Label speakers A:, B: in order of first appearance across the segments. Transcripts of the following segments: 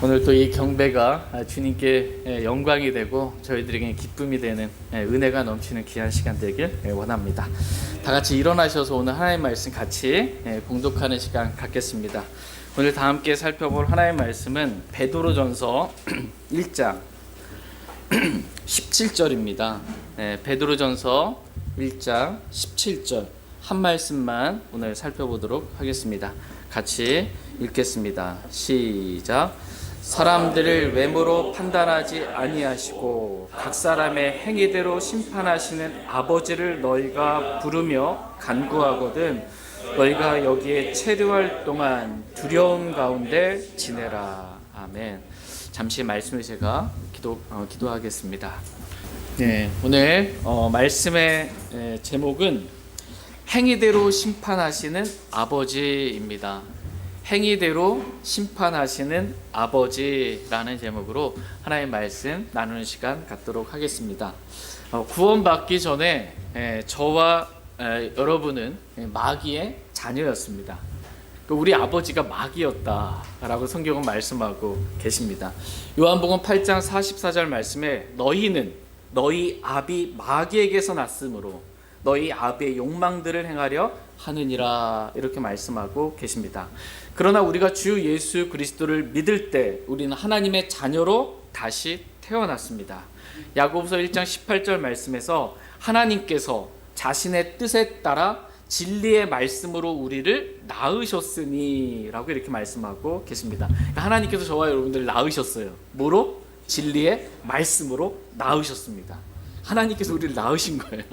A: 오늘 또 이 경배가 주님께 영광이 되고 저희들에게 기쁨이 되는 은혜가 넘치는 귀한 시간 되길 원합니다. 다 같이 일어나셔서 오늘 하나님의 말씀 같이 공독하는 시간 갖겠습니다. 오늘 다 함께 살펴볼 하나님의 말씀은 베드로전서 1장 17절입니다. 베드로전서 1장 17절 한 말씀만 오늘 살펴보도록 하겠습니다. 같이 읽겠습니다. 시작. 사람들을 외모로 판단하지 아니하시고 각 사람의 행위대로 심판하시는 아버지를 너희가 부르며 간구하거든 너희가 여기에 체류할 동안 두려움 가운데 지내라. 아멘. 잠시 말씀을 제가 기도하겠습니다. 네, 오늘 말씀의 제목은 행위대로 심판하시는 아버지입니다. 행위대로 심판하시는 아버지라는 제목으로 하나님의 말씀 나누는 시간 갖도록 하겠습니다. 구원받기 전에 저와 여러분은 마귀의 자녀였습니다. 우리 아버지가 마귀였다라고 성경은 말씀하고 계십니다. 요한복음 8장 44절 말씀에 너희는 너희 아비 마귀에게서 났으므로 너희 아비의 욕망들을 행하려 하느니라 이렇게 말씀하고 계십니다. 그러나 우리가 주 예수 그리스도를 믿을 때 우리는 하나님의 자녀로 다시 태어났습니다. 야고보서 1장 18절 말씀에서 하나님께서 자신의 뜻에 따라 진리의 말씀으로 우리를 낳으셨으니 라고 이렇게 말씀하고 계십니다. 하나님께서 저와 여러분들을 낳으셨어요. 뭐로? 진리의 말씀으로 낳으셨습니다. 하나님께서 우리를 낳으신 거예요.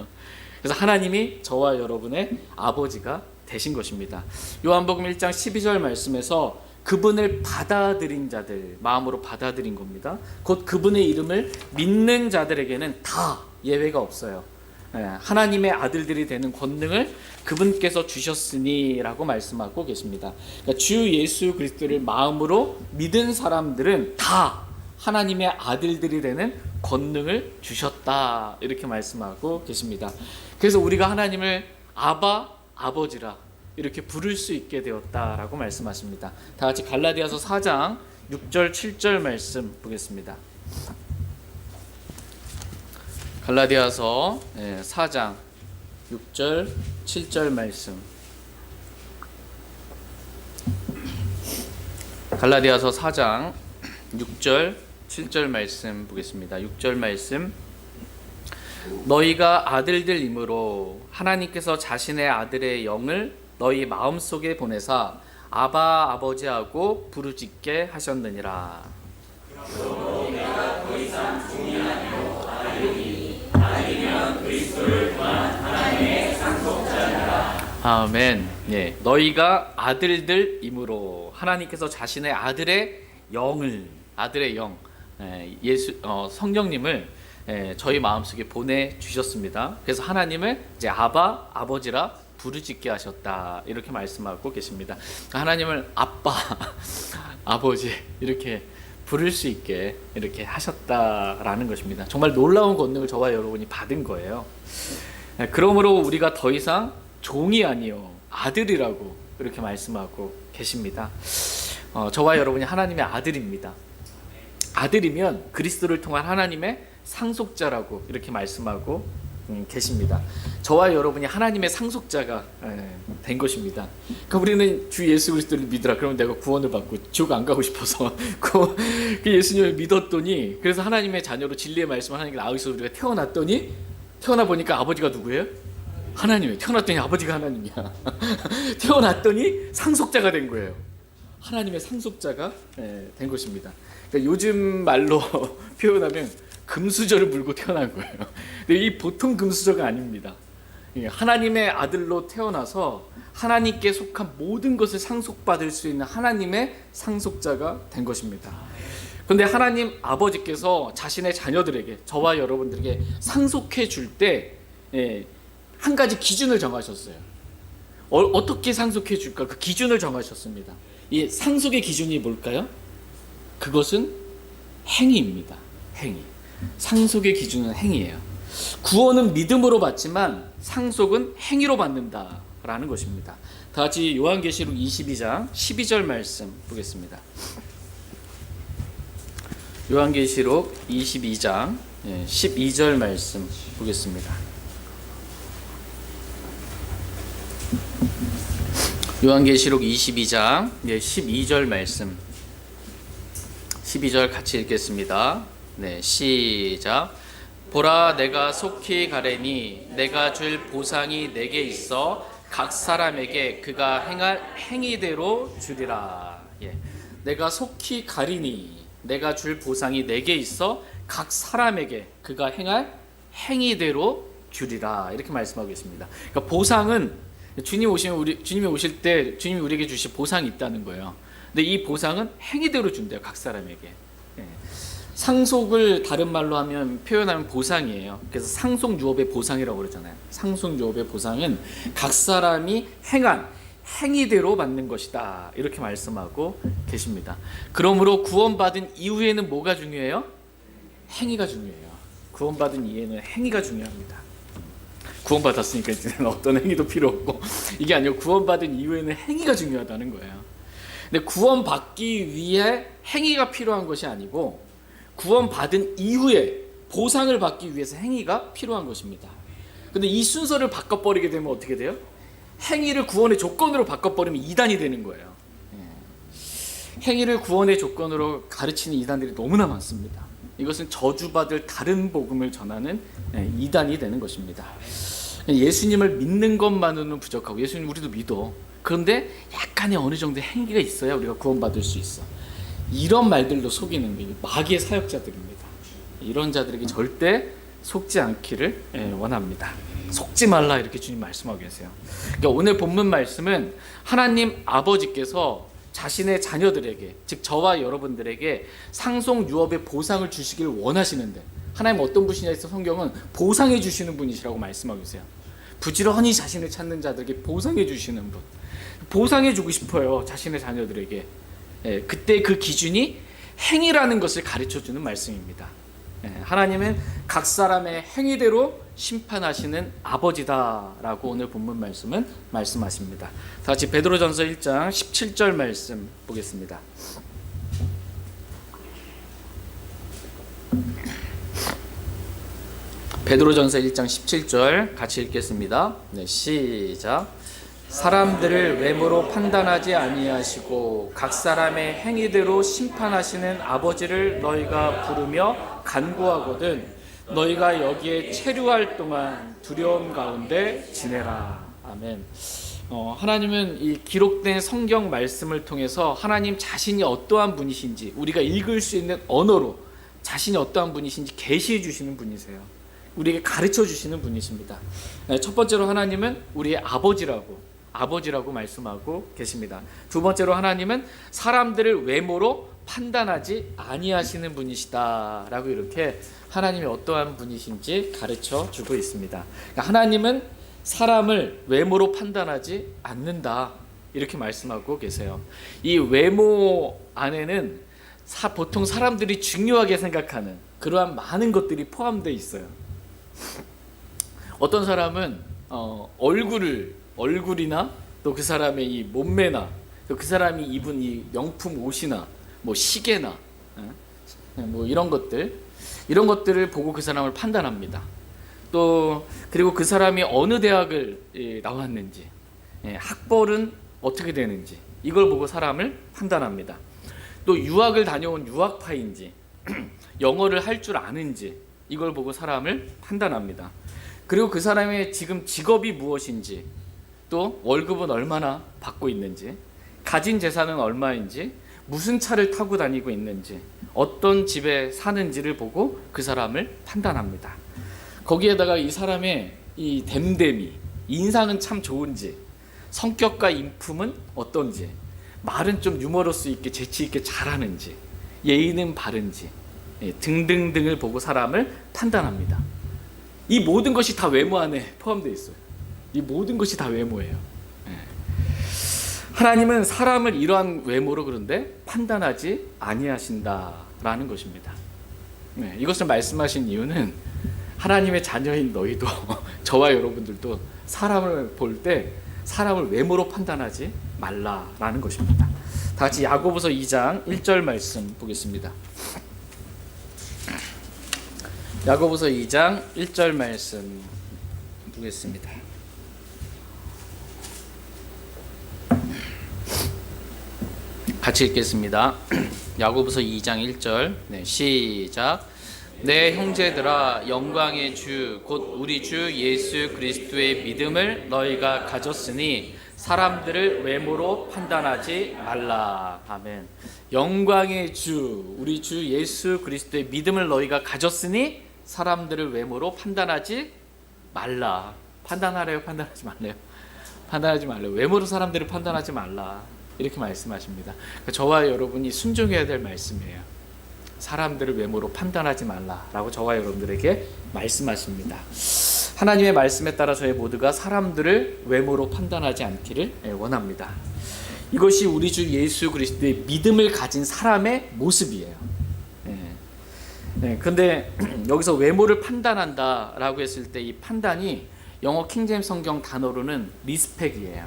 A: 그래서 하나님이 저와 여러분의 아버지가 되신 것입니다. 요한복음 1장 12절 말씀에서 그분을 받아들인 자들, 마음으로 받아들인 겁니다. 곧 그분의 이름을 믿는 자들에게는 다 예외가 없어요. 하나님의 아들들이 되는 권능을 그분께서 주셨으니 라고 말씀하고 계십니다. 그러니까 주 예수 그리스도를 마음으로 믿은 사람들은 다 하나님의 아들들이 되는 권능을 주셨다 이렇게 말씀하고 계십니다. 그래서 우리가 하나님을 아바, 아버지라 이렇게 부를 수 있게 되었다라고 말씀하십니다. 다 같이 갈라디아서 4장 6절 7절 말씀 보겠습니다. 갈라디아서 4장 6절 7절 말씀. 갈라디아서 4장 6절 7절 말씀 보겠습니다. 6절 말씀. 너희가 아들들이므로 하나님께서 자신의 아들의 영을 너희 마음속에 보내사 아바 아버지하고 부르짖게 하셨느니라. 너희가 더 이상 종이 아니요 아들이니 아들이면 그리스도를 통한 하나님의 상속자니라. 아멘. 예, 너희가 아들들이므로 하나님께서 자신의 아들의 영, 성령님을 저희 마음속에 보내주셨습니다. 그래서 하나님을 이제 아바, 아버지라 부르짖게 하셨다 이렇게 말씀하고 계십니다. 하나님을 아빠, 아버지 이렇게 부를 수 있게 이렇게 하셨다라는 것입니다. 정말 놀라운 권능을 저와 여러분이 받은 거예요. 그러므로 우리가 더 이상 종이 아니요 아들이라고 이렇게 말씀하고 계십니다. 저와 여러분이 하나님의 아들입니다. 아들이면 그리스도를 통한 하나님의 상속자라고 이렇게 말씀하고 계십니다. 저와 여러분이 하나님의 상속자가 된 것입니다. 그러니까 우리는 주 예수 그리스도를 믿으라. 그러면 내가 구원을 받고 지옥 안 가고 싶어서 그 예수님을 믿었더니 그래서 하나님의 자녀로 진리의 말씀을 하나님께 낳으셔서 우리가 태어났더니 태어나 보니까 아버지가 누구예요? 하나님이에요. 태어났더니 아버지가 하나님이야. 태어났더니 상속자가 된 거예요. 하나님의 상속자가 된 것입니다. 그러니까 요즘 말로 표현하면 금수저를 물고 태어난 거예요. 근데 이 보통 금수저가 아닙니다. 하나님의 아들로 태어나서 하나님께 속한 모든 것을 상속받을 수 있는 하나님의 상속자가 된 것입니다. 그런데 하나님 아버지께서 자신의 자녀들에게, 저와 여러분들에게 상속해 줄 때 한 가지 기준을 정하셨어요. 어떻게 상속해 줄까? 그 기준을 정하셨습니다. 이 상속의 기준이 뭘까요? 그것은 행위입니다. 행위. 상속의 기준은 행위예요. 구원은 믿음으로 받지만 상속은 행위로 받는다라는 것입니다. 다 같이 요한계시록 22장 12절 말씀 보겠습니다. 요한계시록 22장 12절 말씀 보겠습니다. 요한계시록 22장 12절 말씀, 12절 같이 읽겠습니다. 네, 시작. 보라, 내가 속히 가래니 내가 줄 보상이 내게 있어 각 사람에게 그가 행할 행위대로 주리라. 내가 속히 가리니 내가 줄 보상이 내게 있어 각 사람에게 그가 행할 행위대로 주리라, 이렇게 말씀하고 있습니다. 그러니까 보상은 주님이 오실 때 주님이 우리에게 주실 보상이 있다는 거예요. 근데 이 보상은 행위대로 준대요, 각 사람에게. 상속을 다른 말로 하면 표현하면 보상이에요. 그래서 상속유업의 보상이라고 그러잖아요. 상속유업의 보상은 각 사람이 행한 행위대로 받는 것이다, 이렇게 말씀하고 계십니다. 그러므로 구원받은 이후에는 뭐가 중요해요? 행위가 중요해요. 구원받은 이후에는 행위가 중요합니다. 구원받았으니까 이제는 어떤 행위도 필요 없고, 이게 아니고 구원받은 이후에는 행위가 중요하다는 거예요. 근데 구원받기 위해 행위가 필요한 것이 아니고 구원받은 이후에 보상을 받기 위해서 행위가 필요한 것입니다. 근데 이 순서를 바꿔버리게 되면 어떻게 돼요? 행위를 구원의 조건으로 바꿔버리면 이단이 되는 거예요. 행위를 구원의 조건으로 가르치는 이단들이 너무나 많습니다. 이것은 저주받을 다른 복음을 전하는 이단이 되는 것입니다. 예수님을 믿는 것만으로는 부족하고, 예수님 우리도 믿어. 그런데 약간의 어느 정도의 행위가 있어야 우리가 구원받을 수 있어. 이런 말들로 속이는 게 마귀의 사역자들입니다. 이런 자들에게 절대 속지 않기를 원합니다. 속지 말라, 이렇게 주님 말씀하고 계세요. 그러니까 오늘 본문 말씀은 하나님 아버지께서 자신의 자녀들에게, 즉 저와 여러분들에게 상속유업의 보상을 주시기를 원하시는데, 하나님 어떤 분이냐 해서 성경은 보상해 주시는 분이시라고 말씀하고 계세요. 부지런히 자신을 찾는 자들에게 보상해 주시는 분, 보상해 주고 싶어요, 자신의 자녀들에게. 그때 그 기준이 행위라는 것을 가르쳐 주는 말씀입니다. 하나님은 각 사람의 행위대로 심판하시는 아버지다라고 오늘 본문 말씀은 말씀하십니다. 다 같이 베드로전서 1장 17절 말씀 보겠습니다. 베드로전서 1장 17절 같이 읽겠습니다. 네, 시작. 사람들을 외모로 판단하지 아니하시고 각 사람의 행위대로 심판하시는 아버지를 너희가 부르며 간구하거든 너희가 여기에 체류할 동안 두려움 가운데 지내라. 아멘. 하나님은 이 기록된 성경 말씀을 통해서 하나님 자신이 어떠한 분이신지 우리가 읽을 수 있는 언어로 자신이 어떠한 분이신지 계시해 주시는 분이세요. 우리에게 가르쳐 주시는 분이십니다. 첫 번째로 하나님은 우리의 아버지라고 말씀하고 계십니다. 두 번째로 하나님은 사람들을 외모로 판단하지 아니하시는 분이시다라고 이렇게 하나님이 어떠한 분이신지 가르쳐 주고 있습니다. 그러니까 하나님은 사람을 외모로 판단하지 않는다, 이렇게 말씀하고 계세요. 이 외모 안에는 보통 사람들이 중요하게 생각하는 그러한 많은 것들이 포함되어 있어요. 어떤 사람은 얼굴이나 또 그 사람의 이 몸매나 또 그 사람이 입은 이 명품 옷이나 뭐 시계나 뭐 이런 것들을 보고 그 사람을 판단합니다. 또 그리고 그 사람이 어느 대학을 나왔는지, 학벌은 어떻게 되는지 이걸 보고 사람을 판단합니다. 또 유학을 다녀온 유학파인지 영어를 할 줄 아는지 이걸 보고 사람을 판단합니다. 그리고 그 사람의 지금 직업이 무엇인지, 또 월급은 얼마나 받고 있는지, 가진 재산은 얼마인지, 무슨 차를 타고 다니고 있는지, 어떤 집에 사는지를 보고 그 사람을 판단합니다. 거기에다가 이 사람의 이 됨됨이, 인상은 참 좋은지, 성격과 인품은 어떤지, 말은 좀 유머러스 있게 재치 있게 잘하는지, 예의는 바른지 등등등을 보고 사람을 판단합니다. 이 모든 것이 다 외모 안에 포함되어 있어요. 이 모든 것이 다 외모예요. 하나님은 사람을 이러한 외모로 그런데 판단하지 아니하신다라는 것입니다. 이것을 말씀하신 이유는 하나님의 자녀인 너희도 저와 여러분들도 사람을 볼 때 사람을 외모로 판단하지 말라라는 것입니다. 다 같이 야고보서 2장 1절 말씀 보겠습니다. 야고보서 2장 1절 말씀 보겠습니다. 같이 읽겠습니다. 야고보서 2장 1절. 시작. 내 형제들아, 영광의 주 곧 우리 주 예수 그리스도의 믿음을 너희가 가졌으니 사람들을 외모로 판단하지 말라. 아멘. 영광의 주 우리 주 예수 그리스도의 믿음을 너희가 가졌으니 사람들을 외모로 판단하지 말라. 판단하래요? 판단하지 말래요? 판단하지 말래요. 외모로 사람들을 판단하지 말라. 이렇게 말씀하십니다. 그러니까 저와 여러분이 순종해야 될 말씀이에요. 사람들을 외모로 판단하지 말라라고 저와 여러분들에게 말씀하십니다. 하나님의 말씀에 따라 저희 모두가 사람들을 외모로 판단하지 않기를 원합니다. 이것이 우리 주 예수 그리스도의 믿음을 가진 사람의 모습이에요. 근데 여기서 외모를 판단한다라고 했을 때 이 판단이 영어 킹제임스 성경 단어로는 리스펙이에요.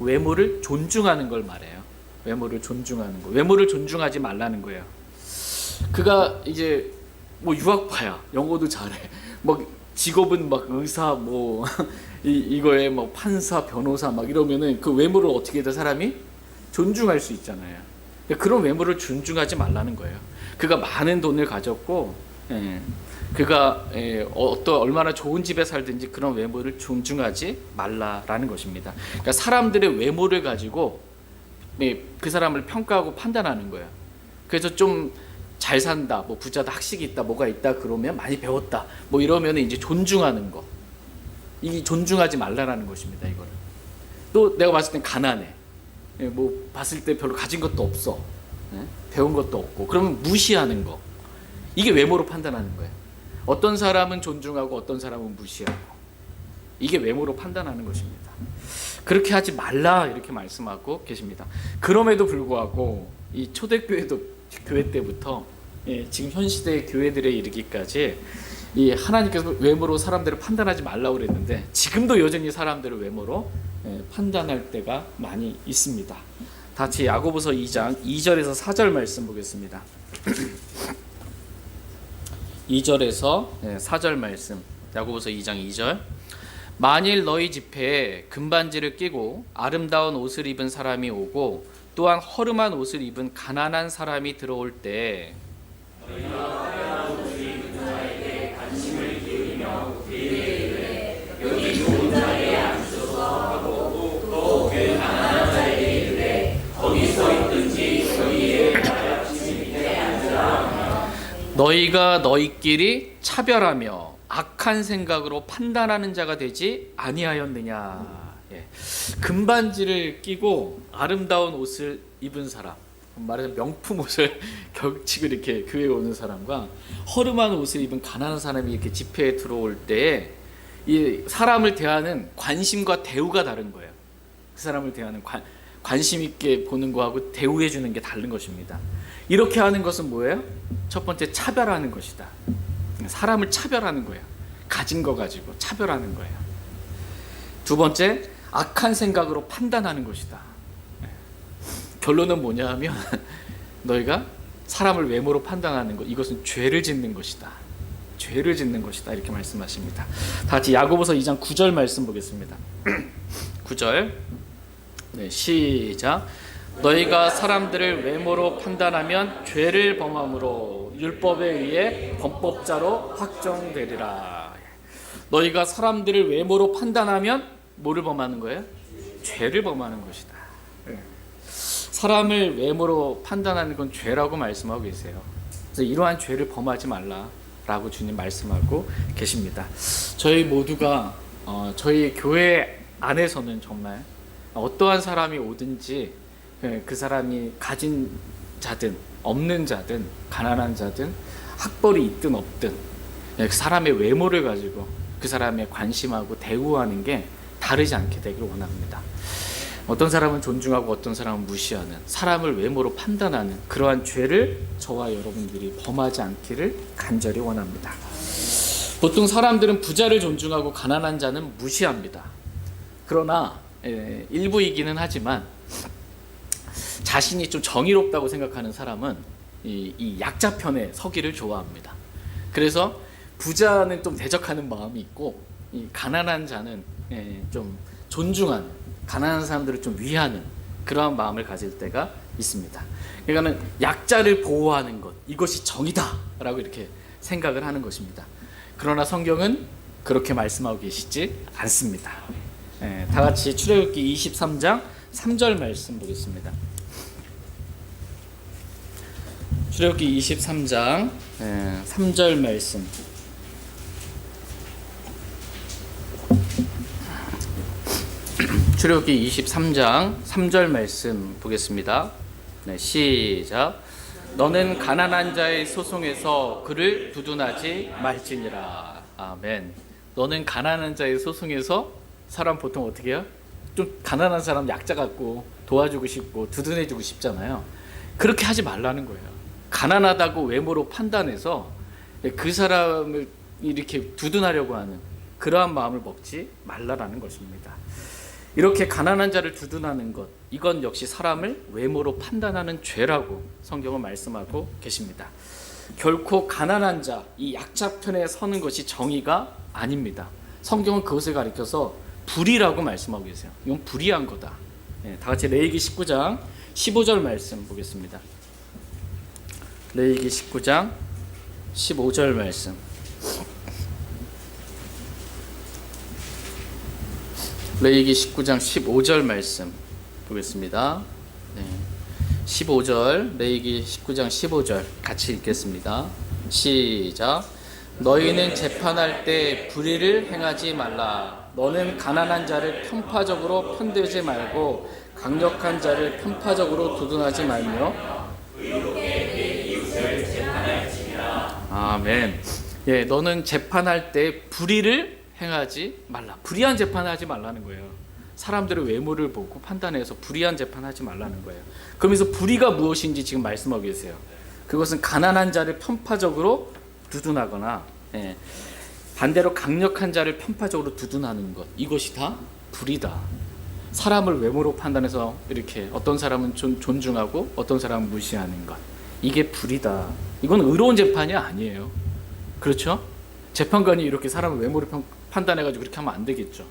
A: 외모를 존중하는 걸 말해요. 외모를 존중하는 거. 외모를 존중하지 말라는 거예요. 그가 이제 뭐 유학파야, 영어도 잘해, 막 직업은 막 의사, 뭐 이거에 뭐 판사, 변호사 막 이러면은 그 외모를 어떻게 해야 사람이 존중할 수 있잖아요. 그런 외모를 존중하지 말라는 거예요. 그가 많은 돈을 가졌고, 그가 얼마나 좋은 집에 살든지 그런 외모를 존중하지 말라라는 것입니다. 그러니까 사람들의 외모를 가지고 그 사람을 평가하고 판단하는 거예요. 그래서 좀 잘 산다, 뭐 부자다, 학식이 있다, 뭐가 있다 그러면 많이 배웠다, 뭐 이러면 이제 존중하는 거. 이게 존중하지 말라라는 것입니다. 이거를. 또 내가 봤을 땐 가난해. 뭐 봤을 때 별로 가진 것도 없어. 배운 것도 없고. 그러면 무시하는 거. 이게 외모로 판단하는 거예요. 어떤 사람은 존중하고 어떤 사람은 무시하고. 이게 외모로 판단하는 것입니다. 그렇게 하지 말라 이렇게 말씀하고 계십니다. 그럼에도 불구하고 이 초대교회도 교회 때부터 지금 현 시대의 교회들에 이르기까지 이 하나님께서 외모로 사람들을 판단하지 말라고 그랬는데 지금도 여전히 사람들을 외모로 판단할 때가 많이 있습니다. 같이 야고보서 2장 2절에서 4절 말씀 보겠습니다. 2절에서 4절 말씀. 야고보서 2장 2절. 만일 너희 집회에 금반지를 끼고 아름다운 옷을 입은 사람이 오고 또한 허름한 옷을 입은 가난한 사람이 들어올 때 관심을 기울이며 여기 좋은 자리에 앉으소서 하고 또 그 가난한 자에게 이르되 거기 서 있든지 여기에 마침 밑에 앉으라. 너희가 너희끼리 차별하며 악한 생각으로 판단하는 자가 되지 아니하였느냐. 금반지를 끼고 아름다운 옷을 입은 사람, 말하자면 명품 옷을 격치고 이렇게 교회에 오는 사람과 허름한 옷을 입은 가난한 사람이 이렇게 집회에 들어올 때 이 사람을 대하는 관심과 대우가 다른 거예요. 그 사람을 대하는 관심 있게 보는 거하고 대우해 주는 게 다른 것입니다. 이렇게 하는 것은 뭐예요? 첫 번째, 차별하는 것이다. 사람을 차별하는 거예요. 가진 거 가지고 차별하는 거예요. 두 번째, 악한 생각으로 판단하는 것이다. 결론은 뭐냐 하면 너희가 사람을 외모로 판단하는 것, 이것은 죄를 짓는 것이다. 죄를 짓는 것이다. 이렇게 말씀하십니다. 다 같이 야고보서 2장 9절 말씀 보겠습니다. 9절. 시작. 너희가 사람들을 외모로 판단하면 죄를 범함으로 율법에 의해 범법자로 확정되리라. 너희가 사람들을 외모로 판단하면 뭐를 범하는 거예요? 죄를 범하는 것이다. 사람을 외모로 판단하는 건 죄라고 말씀하고 계세요. 그래서 이러한 죄를 범하지 말라라고 주님 말씀하고 계십니다. 저희 모두가 저희 교회 안에서는 정말 어떠한 사람이 오든지 그 사람이 가진 자든 없는 자든 가난한 자든 학벌이 있든 없든 그 사람의 외모를 가지고 그 사람의 관심하고 대우하는 게 다르지 않게 되기를 원합니다. 어떤 사람은 존중하고 어떤 사람은 무시하는, 사람을 외모로 판단하는 그러한 죄를 저와 여러분들이 범하지 않기를 간절히 원합니다. 보통 사람들은 부자를 존중하고 가난한 자는 무시합니다. 그러나 일부이기는 하지만 자신이 좀 정의롭다고 생각하는 사람은 이 약자 편에 서기를 좋아합니다. 그래서 부자는 좀 대적하는 마음이 있고, 이 가난한 자는 좀 존중하는, 가난한 사람들을 좀 위하는 그러한 마음을 가질 때가 있습니다. 그러니까는 약자를 보호하는 것, 이것이 정의다라고 이렇게 생각을 하는 것입니다. 그러나 성경은 그렇게 말씀하고 계시지 않습니다. 다 같이 출애굽기 23장 3절 말씀 보겠습니다. 출애굽기 23장 3절 말씀. 출애굽기 23장 3절 말씀 보겠습니다. 시작. 너는 가난한 자의 소송에서 그를 두둔하지 말지니라. 아멘. 너는 가난한 자의 소송에서, 사람 보통 어떻게 해요? 좀 가난한 사람 약자 같고 도와주고 싶고 두둔해주고 싶잖아요. 그렇게 하지 말라는 거예요. 가난하다고 외모로 판단해서 그 사람을 이렇게 두둔하려고 하는 그러한 마음을 먹지 말라라는 것입니다. 이렇게 가난한 자를 두둔하는 것, 이건 역시 사람을 외모로 판단하는 죄라고 성경은 말씀하고 계십니다. 결코 가난한 자, 이 약자 편에 서는 것이 정의가 아닙니다. 성경은 그것을 가리켜서 불의라고 말씀하고 계세요. 이건 불의한 거다. 다 같이 레위기 19장 15절 말씀 보겠습니다. 레위기 19장 15절 말씀. 레위기 19장 15절 말씀 보겠습니다. 15절, 레위기 19장 15절 같이 읽겠습니다. 시작. 너희는 재판할 때 불의를 행하지 말라. 너는 가난한 자를 편파적으로 편들지 말고 강력한 자를 편파적으로 두둔하지 말며. 아멘. 너는 재판할 때 불의를 행하지 말라. 불의한 재판을 하지 말라는 거예요. 사람들의 외모를 보고 판단해서 불의한 재판하지 말라는 거예요. 그러면서 불의가 무엇인지 지금 말씀하고 계세요. 그것은 가난한 자를 편파적으로 두둔하거나, 반대로 강력한 자를 편파적으로 두둔하는 것, 이것이 다 불의다. 사람을 외모로 판단해서 이렇게 어떤 사람은 존중하고 어떤 사람은 무시하는 것, 이게 불의다. 이건 의로운 재판이 아니에요. 그렇죠? 재판관이 이렇게 사람을 외모로 판단해가지고 그렇게 하면 안 되겠죠.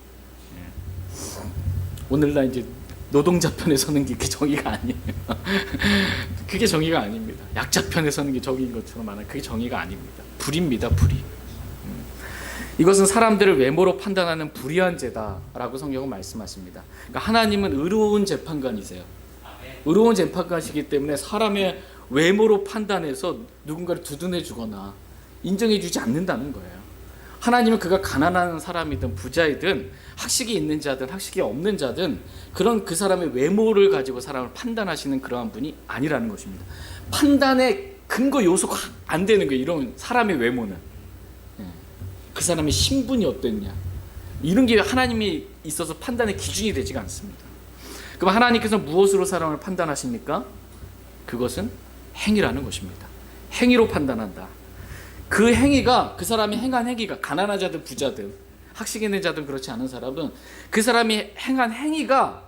A: 오늘날 이제 노동자 편에 서는 게 그게 정의가 아니에요. 그게 정의가 아닙니다. 약자 편에 서는 게 정의인 것처럼 말하는, 그게 정의가 아닙니다. 불의입니다. 불의. 이것은 사람들을 외모로 판단하는 불의한 죄다라고 성경은 말씀하십니다. 그러니까 하나님은 의로운 재판관이세요. 의로운 재판관이시기 때문에 사람의 외모로 판단해서 누군가를 두둔해 주거나 인정해 주지 않는다는 거예요. 하나님은 그가 가난한 사람이든 부자이든 학식이 있는 자든 학식이 없는 자든 그런 그 사람의 외모를 가지고 사람을 판단하시는 그러한 분이 아니라는 것입니다. 판단의 근거 요소가 안 되는 거예요. 이런 사람의 외모는. 그 사람의 신분이 어땠냐, 이런 게 하나님이 있어서 판단의 기준이 되지가 않습니다. 그럼 하나님께서 무엇으로 사람을 판단하십니까? 그것은 행위라는 것입니다. 행위로 판단한다. 그 행위가, 그 사람이 행한 행위가, 가난한 자든 부자든 학식 있는 자든 그렇지 않은 사람은 그 사람이 행한 행위가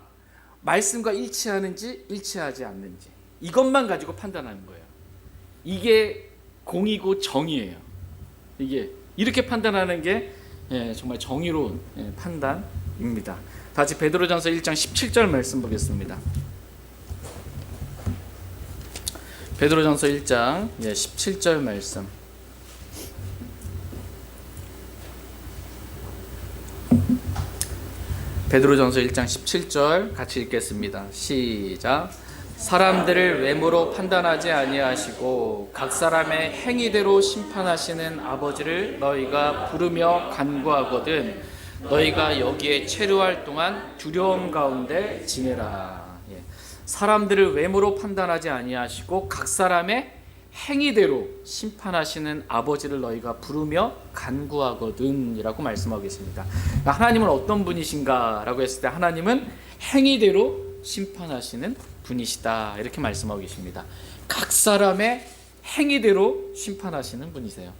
A: 말씀과 일치하는지 일치하지 않는지, 이것만 가지고 판단하는 거예요. 이게 공이고 정의예요. 이게 이렇게 판단하는 게 정말 정의로운 판단입니다. 다시 베드로전서 1장 17절 말씀 보겠습니다. 베드로전서 1장 17절 말씀. 베드로전서 1장 17절 같이 읽겠습니다. 시작. 사람들을 외모로 판단하지 아니하시고 각 사람의 행위대로 심판하시는 아버지를 너희가 부르며 간구하거든 너희가 여기에 체류할 동안 두려움 가운데 지내라. 사람들을 외모로 판단하지 아니하시고 각 사람의 행위대로 심판하시는 아버지를 너희가 부르며 간구하거든 이라고 말씀하고 계십니다. 하나님은 어떤 분이신가 라고 했을 때 하나님은 행위대로 심판하시는 분이시다 이렇게 말씀하고 계십니다. 각 사람의 행위대로 심판하시는 분이세요.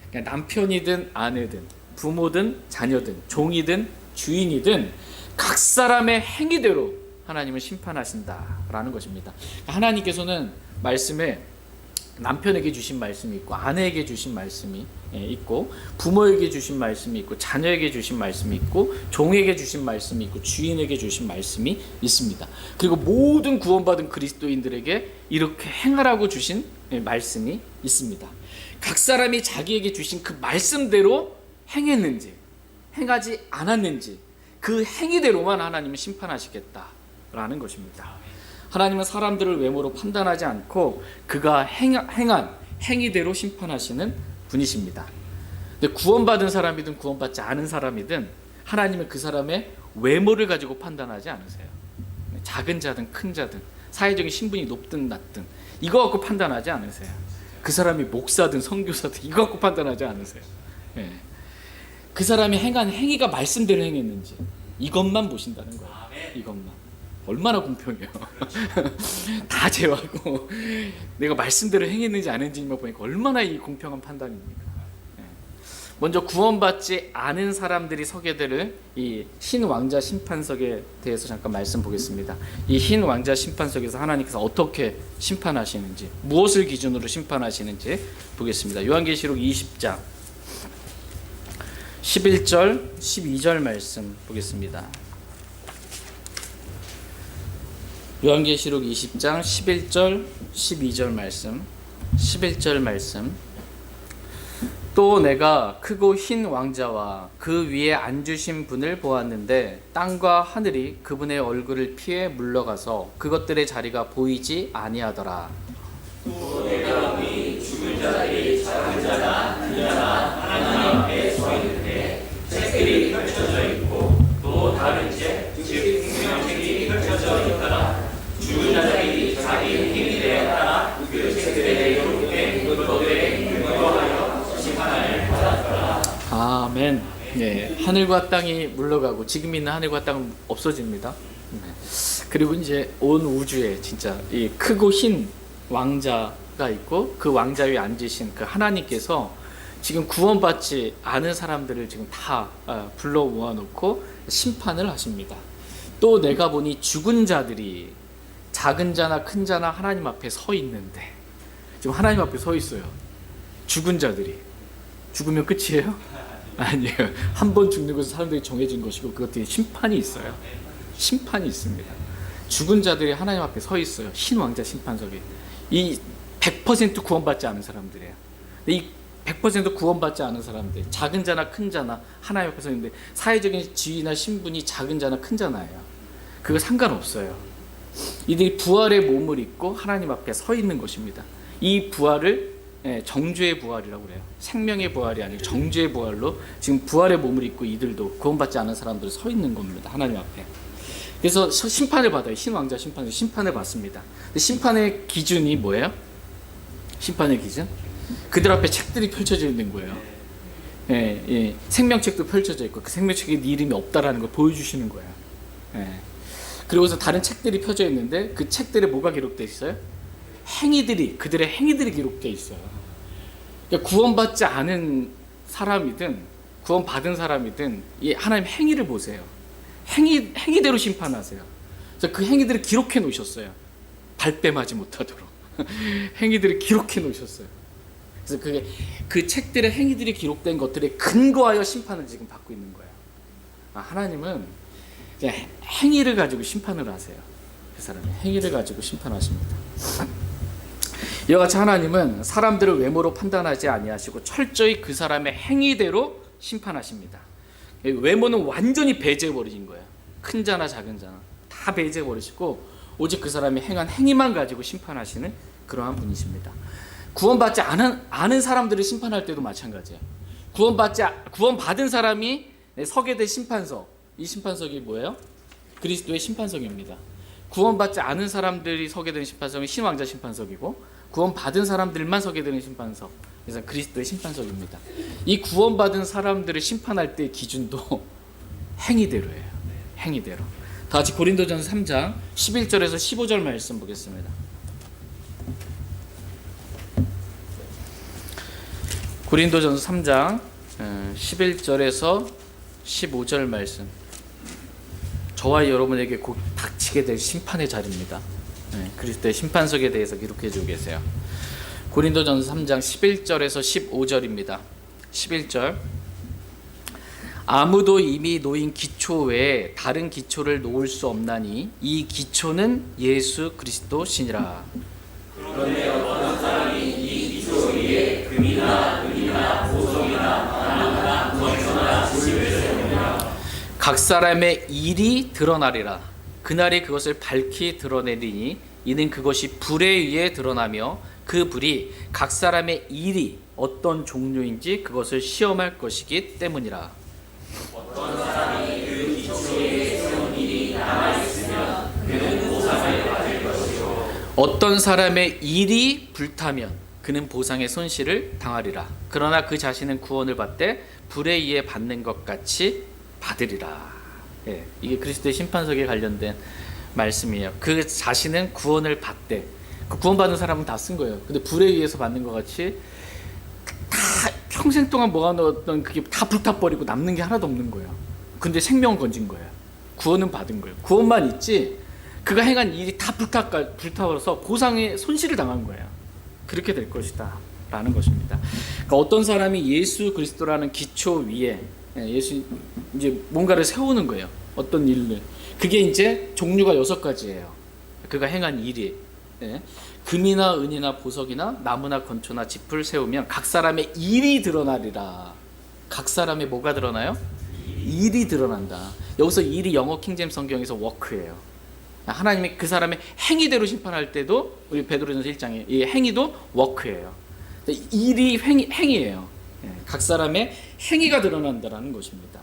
A: 그러니까 남편이든 아내든 부모든 자녀든 종이든 주인이든 각 사람의 행위대로 하나님은 심판하신다라는 것입니다. 하나님께서는 말씀에 남편에게 주신 말씀이 있고, 아내에게 주신 말씀이 있고, 부모에게 주신 말씀이 있고, 자녀에게 주신 말씀이 있고, 종에게 주신 말씀이 있고, 주인에게 주신 말씀이 있습니다. 그리고 모든 구원받은 그리스도인들에게 이렇게 행하라고 주신 말씀이 있습니다. 각 사람이 자기에게 주신 그 말씀대로 행했는지 행하지 않았는지 그 행위대로만 하나님은 심판하시겠다라는 것입니다. 하나님은 사람들을 외모로 판단하지 않고 그가 행한 행위대로 심판하시는 분이십니다. 근데 구원받은 사람이든 구원받지 않은 사람이든 하나님은 그 사람의 외모를 가지고 판단하지 않으세요. 작은 자든 큰 자든 사회적인 신분이 높든 낮든 이거 갖고 판단하지 않으세요. 그 사람이 목사든 선교사든 이거 갖고 판단하지 않으세요. 그 사람이 행한 행위가 말씀대로 행했는지 이것만 보신다는 거예요. 이것만. 얼마나 공평해요. 다 제하고 내가 말씀대로 행했는지 안 했는지만 보니까 얼마나 이 공평한 판단입니까. 먼저 구원받지 않은 사람들이 서게 될 이 흰 왕자 심판석에 대해서 잠깐 말씀 보겠습니다. 이 흰 왕자 심판석에서 하나님께서 어떻게 심판하시는지, 무엇을 기준으로 심판하시는지 보겠습니다. 요한계시록 20장 11절 12절 말씀 보겠습니다. 요한계시록 20장 11절 12절 말씀. 11절 말씀. 또 내가 크고 흰 왕자와 그 위에 앉으신 분을 보았는데 땅과 하늘이 그분의 얼굴을 피해 물러가서 그것들의 자리가 보이지 아니하더라. 또 내가 위 죽은 자들이 작은 자나 큰 자나 하나님 앞에 서 있는데 책들이 펼쳐져 있고 또 다른 책, 즉 생명책이 펼쳐져 있더라. 죽은 자들이 자기 행위에 따라 그 책들에 기록된 그것들의 근거하여 심판을 받았더라. 아멘. 네, 하늘과 땅이 물러가고 지금 있는 하늘과 땅은 없어집니다. 그리고 이제 온 우주에 진짜 이 크고 흰 왕자가 있고 그 왕자 위에 앉으신 그 하나님께서 지금 구원받지 않은 사람들을 지금 다 불러 모아놓고 심판을 하십니다. 또 내가 보니 죽은 자들이 작은 자나 큰 자나 하나님 앞에 서 있는데, 지금 하나님 앞에 서 있어요. 죽은 자들이. 죽으면 끝이에요? 아니에요. 한 번 죽는 것은 사람들이 정해진 것이고 그것들이 심판이 있어요. 심판이 있습니다. 죽은 자들이 하나님 앞에 서 있어요. 흰 왕자 심판석에. 이 100% 구원받지 않은 사람들이에요. 이 100% 구원받지 않은 사람들, 작은 자나 큰 자나 하나님 앞에 서 있는데 사회적인 지위나 신분이 작은 자나 큰 자나예요. 그거 상관없어요. 이들이 부활의 몸을 입고 하나님 앞에 서 있는 것입니다. 이 부활을 정죄의 부활이라고 그래요. 생명의 부활이 아니고 정죄의 부활로 지금 부활의 몸을 입고 이들도 구원받지 않은 사람들이 서 있는 겁니다. 하나님 앞에. 그래서 심판을 받아요. 흰 왕자 심판을 받습니다. 근데 심판의 기준이 뭐예요? 심판의 기준? 그들 앞에 책들이 펼쳐져 있는 거예요. 생명책도 펼쳐져 있고 그 생명책에 네 이름이 없다라는 걸 보여주시는 거예요. 그리고서 다른 책들이 펴져 있는데 그 책들에 뭐가 기록되어 있어요? 그들의 행위들이 기록되어 있어요. 그러니까 구원받지 않은 사람이든 구원받은 사람이든 이 하나님 행위를 보세요. 행위대로 심판하세요. 그래서 그 행위들을 기록해 놓으셨어요. 발뺌하지 못하도록. 행위들을 기록해 놓으셨어요. 그래서 그게 그 책들의 행위들이 기록된 것들에 근거하여 심판을 지금 받고 있는 거예요. 하나님은 행위를 가지고 심판을 하세요. 그 사람의 행위를 가지고 심판하십니다. 이와 같이 하나님은 사람들을 외모로 판단하지 아니하시고 철저히 그 사람의 행위대로 심판하십니다. 외모는 완전히 배제해버리신 거예요. 큰 자나 작은 자나 다 배제해버리시고 오직 그 사람이 행한 행위만 가지고 심판하시는 그러한 분이십니다. 구원받지 않은 사람들을 심판할 때도 마찬가지예요. 구원받은 사람이 서게 될 심판석, 이 심판석이 뭐예요? 그리스도의 심판석입니다. 구원받지 않은 사람들이 서게 되는 심판석은 신왕자 심판석이고 구원받은 사람들만 서게 되는 심판석, 그래서 그리스도의 심판석입니다. 이 구원받은 사람들을 심판할 때의 기준도 행위대로예요. 행위대로. 다 같이 고린도전서 3장 11절에서 15절 말씀 보겠습니다. 고린도전서 3장 11절에서 15절 말씀. 저와 여러분에게 곧 닥치게 될 심판의 자리입니다. 그리스도의 심판석에 대해서 기록해 주고 계세요. 고린도전서 3장 11절에서 15절입니다. 11절. 아무도 이미 놓인 기초 외에 다른 기초를 놓을 수 없나니 이 기초는 예수 그리스도시니라. 그런데 어떤 사람이 이 기초 위에 금이나 은이나 보석이나 나무나 건초나 집을 세우며 각 사람의 일이 드러나리라. 그날이 그것을 밝히 드러내리니 이는 그것이 불에 의해 드러나며 그 불이 각 사람의 일이 어떤 종류인지 그것을 시험할 것이기 때문이라. 어떤 사람이 그 기초에 세운 일이 남아있으면 그는 보상을 받을 것이요 어떤 사람의 일이 불타면 그는 보상의 손실을 당하리라. 그러나 그 자신은 구원을 받되 불에 의해 받는 것 같이 받으리라. 예, 이게 그리스도의 심판석에 관련된 말씀이에요. 그 자신은 구원을 받되, 그 구원받은 사람은 다 쓴 거예요. 근데 불에 의해서 받는 것 같이 다 평생 동안 모아놓았던 그게 다 불타버리고 남는 게 하나도 없는 거예요. 근데 생명은 건진 거예요. 구원은 받은 거예요. 구원만 있지 그가 행한 일이 다 불타버려서 보상의 손실을 당한 거예요. 그렇게 될 것이다 라는 것입니다. 그러니까 어떤 사람이 예수 그리스도라는 기초 위에 예수 이제 뭔가를 세우는 거예요. 어떤 일을. 그게 이제 종류가 6가지예요. 그가 행한 일이 금이나 은이나 보석이나 나무나 건초나 짚을 세우면 각 사람의 일이 드러나리라. 각 사람의 뭐가 드러나요? 일이 드러난다. 여기서 일이 영어 킹제임스 성경에서 워크예요. 하나님이 그 사람의 행위대로 심판할 때도 우리 베드로전서 1장에 이 행위도 워크예요. 일이 행위예요. 각 사람의 행위가 드러난다라는 것입니다.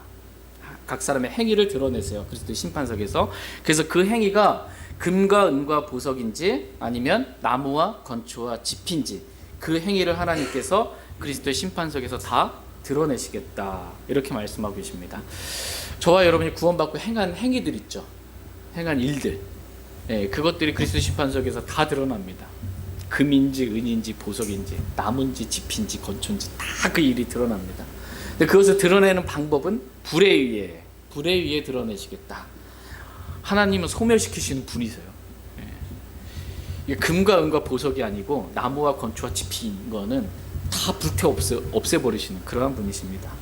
A: 각 사람의 행위를 드러내세요. 그리스도의 심판석에서. 그래서 그 행위가 금과 은과 보석인지 아니면 나무와 건초와 짚인지 그 행위를 하나님께서 그리스도의 심판석에서 다 드러내시겠다 이렇게 말씀하고 계십니다. 저와 여러분이 구원받고 행한 행위들 있죠. 행한 일들 그것들이 그리스도의 심판석에서 다 드러납니다. 금인지 은인지 보석인지 나무인지 짚인지 건초인지 다 그 일이 드러납니다. 근데 그것을 드러내는 방법은 불에 의해 드러내시겠다. 하나님은 소멸시키시는 분이세요. 이게 금과 은과 보석이 아니고 나무와 건초와 짚인 거는 다 불태 없애버리시는 그러한 분이십니다.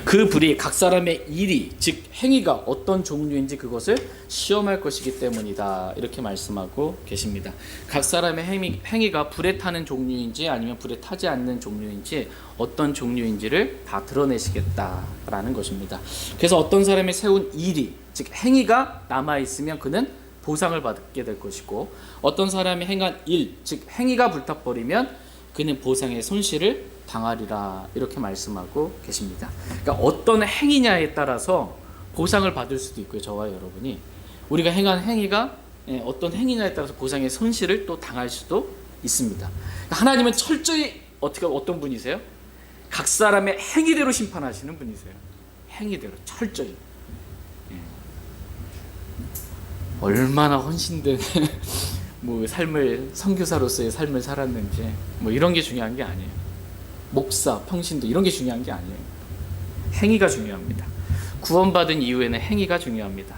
A: 그 불이 각 사람의 일이 즉 행위가 어떤 종류인지 그것을 시험할 것이기 때문이다 이렇게 말씀하고 계십니다. 각 사람의 행위가 불에 타는 종류인지 아니면 불에 타지 않는 종류인지 어떤 종류인지를 다 드러내시겠다라는 것입니다. 그래서 어떤 사람이 세운 일이 즉 행위가 남아있으면 그는 보상을 받게 될 것이고 어떤 사람이 행한 일 즉 행위가 불타버리면 그는 보상의 손실을 당하리라 이렇게 말씀하고 계십니다. 그러니까 어떤 행위냐에 따라서 보상을 받을 수도 있고요. 저와 여러분이 우리가 행한 행위가 어떤 행위냐에 따라서 보상의 손실을 또 당할 수도 있습니다. 그러니까 하나님은 철저히 어떤 분이세요? 각 사람의 행위대로 심판하시는 분이세요. 행위대로 철저히. 얼마나 헌신된 뭐 선교사로서의 삶을 살았는지 뭐 이런 게 중요한 게 아니에요. 목사, 평신도 이런 게 중요한 게 아니에요. 행위가 중요합니다. 구원받은 이후에는 행위가 중요합니다.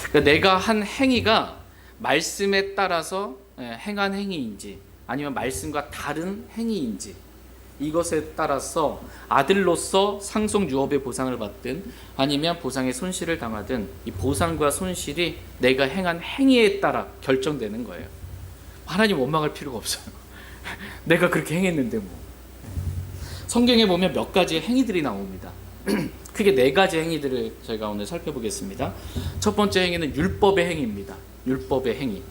A: 그러니까 내가 한 행위가 말씀에 따라서 행한 행위인지 아니면 말씀과 다른 행위인지 이것에 따라서 아들로서 상속 유업의 보상을 받든 아니면 보상의 손실을 당하든 이 보상과 손실이 내가 행한 행위에 따라 결정되는 거예요. 하나님 원망할 필요가 없어요. 내가 그렇게 행했는데 뭐. 성경에 보면 몇 가지의 행위들이 나옵니다. 크게 4가지 행위들을 저희가 오늘 살펴보겠습니다. 첫 번째 행위는 율법의 행위입니다. 율법의 행위.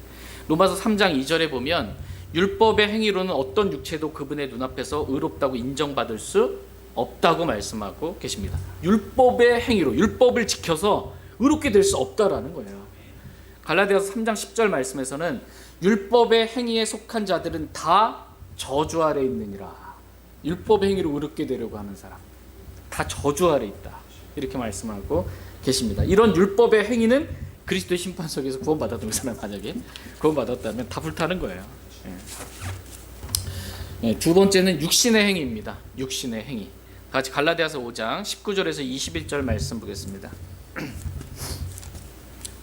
A: 로마서 3장 2절에 보면 율법의 행위로는 어떤 육체도 그분의 눈앞에서 의롭다고 인정받을 수 없다고 말씀하고 계십니다. 율법의 행위로 율법을 지켜서 의롭게 될 수 없다라는 거예요. 갈라디아서 3장 10절 말씀에서는 율법의 행위에 속한 자들은 다 저주 아래 있느니라. 율법의 행위로 의롭게 되려고 하는 사람 다 저주 아래 있다 이렇게 말씀하고 계십니다. 이런 율법의 행위는 그리스도의 심판석에서 구원받았던 사람 만약에 구원받았다면 다 불타는 거예요. 두 번째는 육신의 행위입니다. 육신의 행위. 같이 갈라디아서 5장 19절에서 21절 말씀 보겠습니다.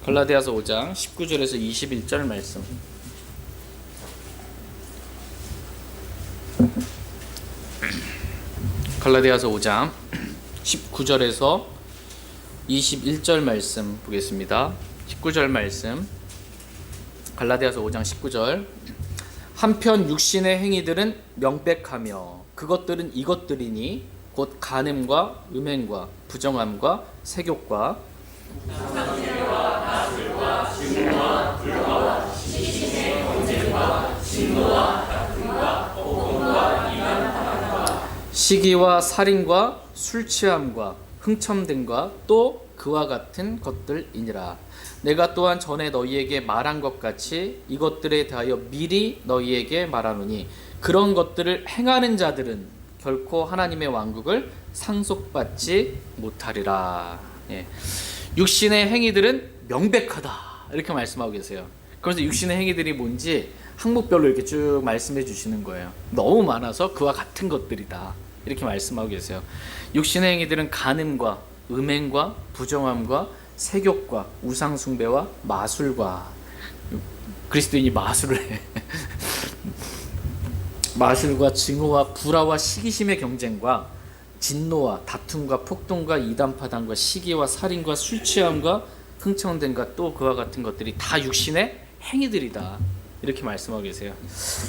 A: 갈라디아서 5장 19절에서 21절 말씀. 갈라디아서 5장 19절에서 21절 말씀 보겠습니다. 19절 말씀, 갈라디아서 5장 19절. 한편 육신의 행위들은 명백하며 그것들은 이것들이니 곧 간음과 음행과 부정함과 세욕과 시기와 살인과 술 취함과 흥첨됨과 또 그와 같은 것들이니라. 내가 또한 전에 너희에게 말한 것 같이 이것들에 대하여 미리 너희에게 말하노니 그런 것들을 행하는 자들은 결코 하나님의 왕국을 상속받지 못하리라. 예. 육신의 행위들은 명백하다 이렇게 말씀하고 계세요. 그래서 육신의 행위들이 뭔지 항목별로 이렇게 쭉 말씀해 주시는 거예요. 너무 많아서 그와 같은 것들이다 이렇게 말씀하고 계세요. 육신의 행위들은 간음과 음행과 부정함과 세욕과 우상숭배와 마술과, 그리스도인이 마술을 해. 마술과 증오와 불화와 시기심의 경쟁과 진노와 다툼과 폭동과 이단파당과 시기와 살인과 술 취함과 흥청됨과 또 그와 같은 것들이 다 육신의 행위들이다 이렇게 말씀하고 계세요.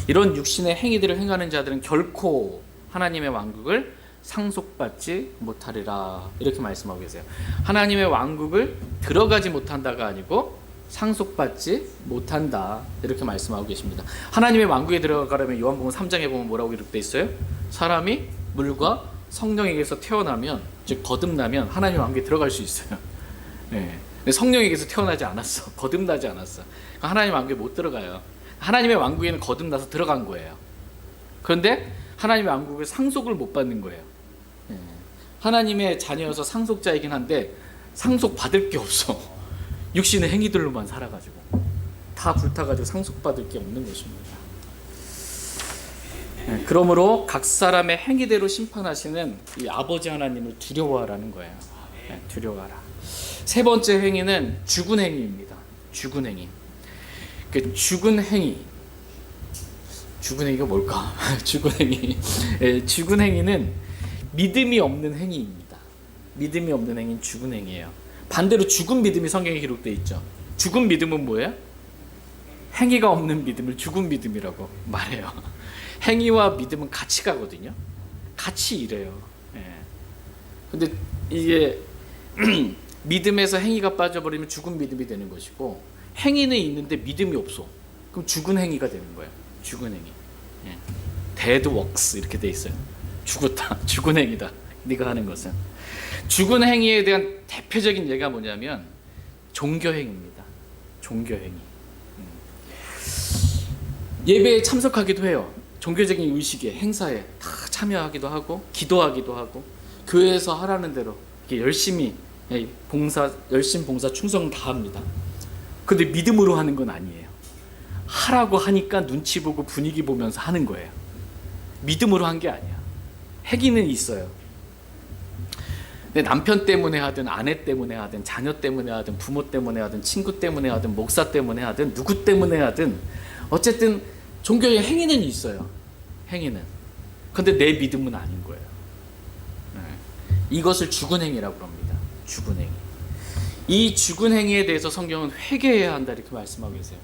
A: 이런 육신의 행위들을 행하는 자들은 결코 하나님의 왕국을 상속받지 못하리라 이렇게 말씀하고 계세요. 하나님의 왕국을 들어가지 못한다가 아니고 상속받지 못한다 이렇게 말씀하고 계십니다. 하나님의 왕국에 들어가려면 요한복음 3장에 보면 뭐라고 기록되어 있어요? 사람이 물과 성령에게서 태어나면, 즉 거듭나면 하나님의 왕국에 들어갈 수 있어요. 네. 근데 성령에게서 태어나지 않았어. 거듭나지 않았어. 하나님의 왕국에 못 들어가요. 하나님의 왕국에는 거듭나서 들어간 거예요. 그런데 하나님의 왕국을 상속을 못 받는 거예요. 하나님의 자녀여서 상속자이긴 한데 상속받을 게 없어. 육신의 행위들로만 살아가지고 다 불타가지고 상속받을 게 없는 것입니다. 그러므로 각 사람의 행위대로 심판하시는 이 아버지 하나님을 두려워하라는 거예요. 두려워하라. 세 번째 행위는 죽은 행위입니다. 죽은 행위. 그 죽은 행위. 죽은 행위가 뭘까? 죽은 행위. 죽은 행위는 믿음이 없는 행위입니다. 믿음이 없는 행위는 죽은 행위예요. 반대로 죽은 믿음이 성경에 기록되어 있죠. 죽은 믿음은 뭐예요? 행위가 없는 믿음을 죽은 믿음이라고 말해요. 행위와 믿음은 같이 가거든요. 같이 일해요. 근데 이게 믿음에서 행위가 빠져버리면 죽은 믿음이 되는 것이고, 행위는 있는데 믿음이 없어. 그럼 죽은 행위가 되는 거예요. 죽은 행위. dead works 이렇게 돼 있어요. 죽었다. 죽은 행위다. 네가 하는 것은. 죽은 행위에 대한 대표적인 예가 뭐냐면 종교행위입니다. 종교행위. 예배에 참석하기도 해요. 종교적인 의식에, 행사에 다 참여하기도 하고 기도하기도 하고 교회에서 하라는 대로 열심히 열심 봉사 충성 다 합니다. 근데 믿음으로 하는 건 아니에요. 하라고 하니까 눈치 보고 분위기 보면서 하는 거예요. 믿음으로 한 게 아니야. 행위는 있어요. 근데 남편 때문에 하든 아내 때문에 하든 자녀 때문에 하든 부모 때문에 하든 친구 때문에 하든 목사 때문에 하든 누구 때문에 하든 어쨌든 종교의 행위는 있어요. 행위는. 근데 내 믿음은 아닌 거예요. 이것을 죽은 행위라고 합니다. 죽은 행위. 이 죽은 행위에 대해서 성경은 회개해야 한다 이렇게 말씀하고 계세요.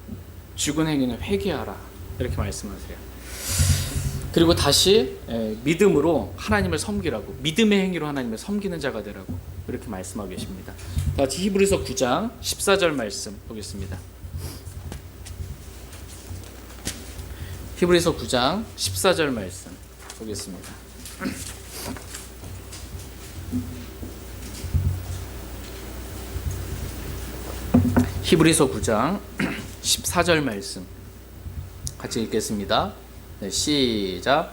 A: 죽은 행위는 회개하라 이렇게 말씀하세요. 그리고 다시 믿음으로 하나님을 섬기라고, 믿음의 행위로 하나님을 섬기는 자가 되라고 이렇게 말씀하고 계십니다. 다 같이 히브리서 9장 14절 말씀 보겠습니다. 히브리서 9장 14절 말씀 보겠습니다. 히브리서 9장 14절 말씀 같이 읽겠습니다. 네, 시작.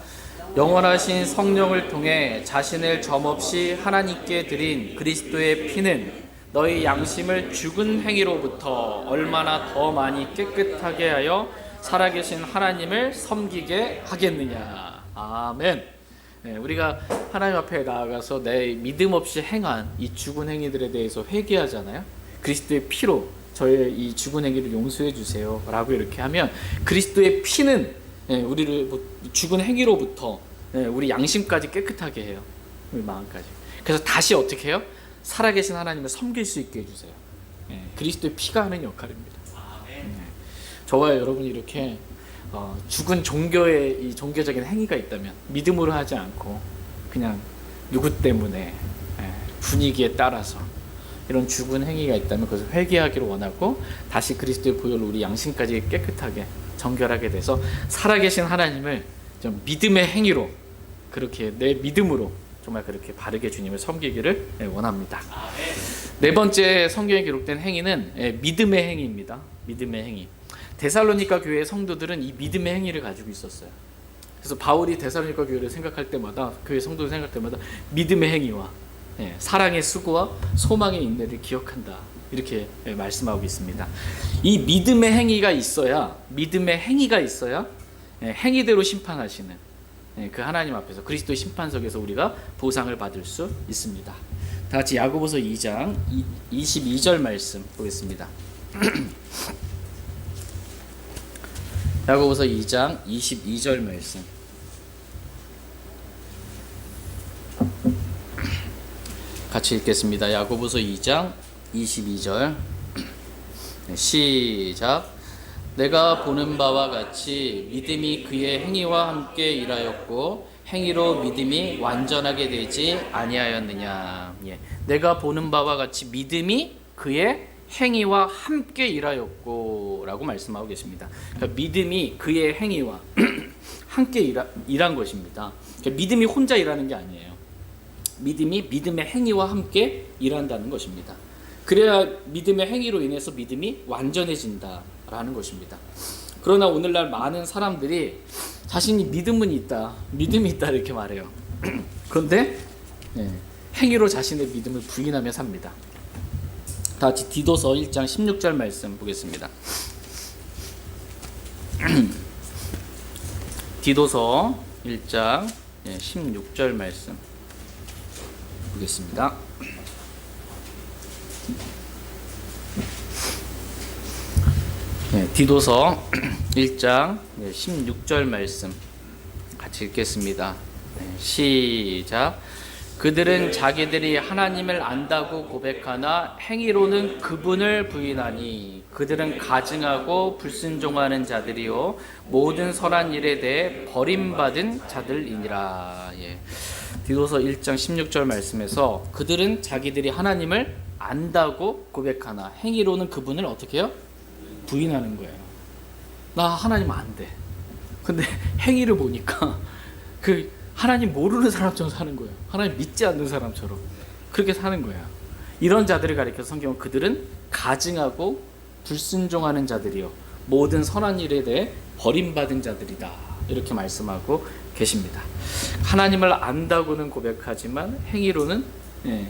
A: 영원하신 성령을 통해 자신을 점없이 하나님께 드린 그리스도의 피는 너희 양심을 죽은 행위로부터 얼마나 더 많이 깨끗하게 하여 살아계신 하나님을 섬기게 하겠느냐. 아멘. 네, 우리가 하나님 앞에 나아가서 내 믿음 없이 행한 이 죽은 행위들에 대해서 회개하잖아요. 그리스도의 피로 저의 이 죽은 행위를 용서해 주세요 라고 이렇게 하면 그리스도의 피는 우리를 죽은 행위로부터 우리 양심까지 깨끗하게 해요. 우리 마음까지. 그래서 다시 어떻게 해요? 살아계신 하나님을 섬길 수 있게 해주세요. 그리스도의 피가 하는 역할입니다. 저와 여러분이 이렇게 죽은 종교의 이 종교적인 행위가 있다면 믿음으로 하지 않고 그냥 누구 때문에 분위기에 따라서 이런 죽은 행위가 있다면 그것을 회개하기를 원하고 다시 그리스도의 보혈로 우리 양심까지 깨끗하게 정결하게 돼서 살아계신 하나님을 좀 믿음의 행위로 그렇게 내 믿음으로 정말 그렇게 바르게 주님을 섬기기를 원합니다. 네 번째 성경에 기록된 행위는 믿음의 행위입니다. 믿음의 행위. 데살로니가 교회의 성도들은 이 믿음의 행위를 가지고 있었어요. 그래서 바울이 데살로니가 교회를 생각할 때마다 교회 성도를 생각할 때마다 믿음의 행위와 사랑의 수고와 소망의 인내를 기억한다 이렇게 말씀하고 있습니다. 이 믿음의 행위가 있어야 행위대로 심판하시는 그 하나님 앞에서 그리스도의 심판석에서 우리가 보상을 받을 수 있습니다. 다 같이 야고보서 2장 22절 말씀 보겠습니다. 야고보서 2장 22절 말씀. 같이 읽겠습니다. 야고보서 2장 22절. 시작. 내가 보는 바와 같이 믿음이 그의 행위와 함께 일하였고 행위로 믿음이 완전하게 되지 아니하였느냐. 내가 보는 바와 같이 믿음이 그의 행위와 함께 일하였고 라고 말씀하고 계십니다. 그러니까 믿음이 그의 행위와 함께 일한 것입니다. 그러니까 믿음이 혼자 일하는 게 아니에요. 믿음이 믿음의 행위와 함께 일한다는 것입니다. 그래야 믿음의 행위로 인해서 믿음이 완전해진다라는 것입니다. 그러나 오늘날 많은 사람들이 자신이 믿음이 있다 이렇게 말해요. 그런데 행위로 자신의 믿음을 부인하며 삽니다. 다 같이 디도서 1장 16절 말씀 보겠습니다. 디도서 1장 16절 말씀 보겠습니다. 디도서 1장 16절 말씀 같이 읽겠습니다. 시작. 그들은 자기들이 하나님을 안다고 고백하나 행위로는 그분을 부인하니 그들은 가증하고 불순종하는 자들이요 모든 선한 일에 대해 버림받은 자들이니라. 디도서 1장 16절 말씀에서 그들은 자기들이 하나님을 안다고 고백하나 행위로는 그분을 어떻게 해요? 부인하는 거예요. 나 하나님 안 돼. 근데 행위를 보니까 그 하나님 모르는 사람처럼 사는 거예요. 하나님 믿지 않는 사람처럼 그렇게 사는 거예요. 이런 자들을 가리켜서 성경은 그들은 가증하고 불순종하는 자들이요 모든 선한 일에 대해 버림받은 자들이다 이렇게 말씀하고 계십니다. 하나님을 안다고는 고백하지만 행위로는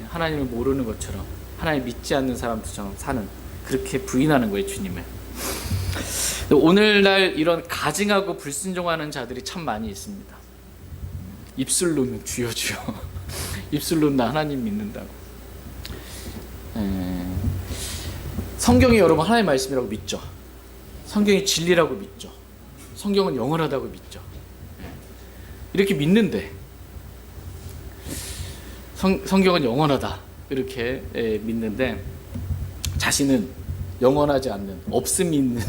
A: 하나님을 모르는 것처럼 하나님 믿지 않는 사람들처럼 사는 그렇게 부인하는 거예요, 주님을. 오늘날 이런 가증하고 불순종하는 자들이 참 많이 있습니다. 입술로는 주여 주여 입술로는 나 하나님 믿는다고. 성경이 여러분 하나님의 말씀이라고 믿죠. 성경이 진리라고 믿죠. 성경은 영원하다고 믿죠. 이렇게 믿는데 성경은 영원하다 이렇게 믿는데 자신은 영원하지 않는 없음이 있는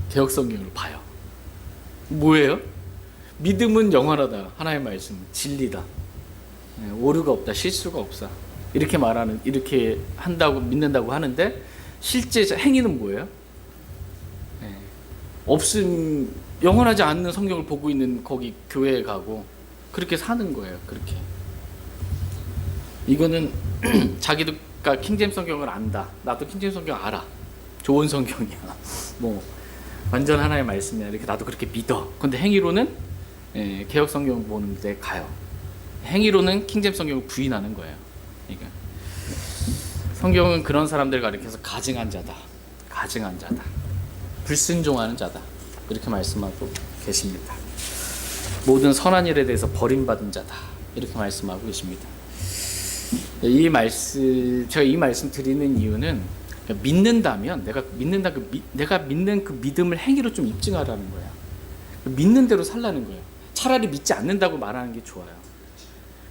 A: 개역성경을 봐요. 뭐예요? 믿음은 영원하다. 하나님의 말씀 진리다. 오류가 없다. 실수가 없다. 이렇게 말하는 이렇게 한다고 믿는다고 하는데 실제 행위는 뭐예요? 없음 영원하지 않는 성경을 보고 있는 거기 교회에 가고 그렇게 사는 거예요. 그렇게. 이거는 자기가 킹제임스 성경을 안다. 나도 킹제임스 성경 알아. 좋은 성경이야. 뭐 완전 하나의 말씀이야. 이렇게 나도 그렇게 믿어. 근데 행위로는 개역 성경 보는 데 가요. 행위로는 킹제임스 성경을 부인하는 거예요. 그러니까 성경은 그런 사람들 가리켜서 가증한 자다. 가증한 자다. 불순종하는 자다. 이렇게 말씀하고 계십니다. 모든 선한 일에 대해서 버림받은 자다. 이렇게 말씀하고 계십니다. 이 말씀, 제가 이 말씀 드리는 이유는 믿는다면 내가 믿는 그 믿음을 행위로 좀 입증하라는 거야. 믿는 대로 살라는 거예요. 차라리 믿지 않는다고 말하는 게 좋아요.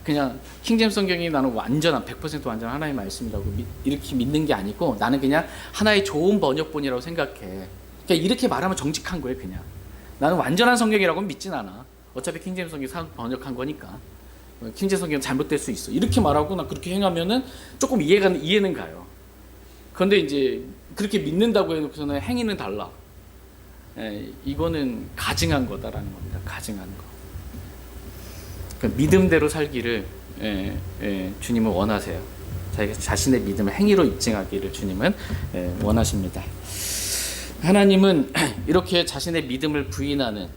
A: 그냥 킹제임스 성경이 나는 완전한 100% 완전 하나의 말씀이라고 이렇게 믿는 게 아니고 나는 그냥 하나의 좋은 번역본이라고 생각해. 그러니까 이렇게 말하면 정직한 거예요. 그냥 나는 완전한 성경이라고는 믿진 않아. 어차피 킹제임스 성경이 번역한 거니까. 킹제임스 성경은 잘못될 수 있어. 이렇게 말하고 나 그렇게 행하면은 조금 이해는 가요. 그런데 이제 그렇게 믿는다고 해놓고서는 행위는 달라. 이거는 가증한 거다라는 겁니다. 가증한 거. 그러니까 믿음대로 살기를 주님은 원하세요. 자기가 자신의 믿음을 행위로 입증하기를 주님은 원하십니다. 하나님은 이렇게 자신의 믿음을 부인하는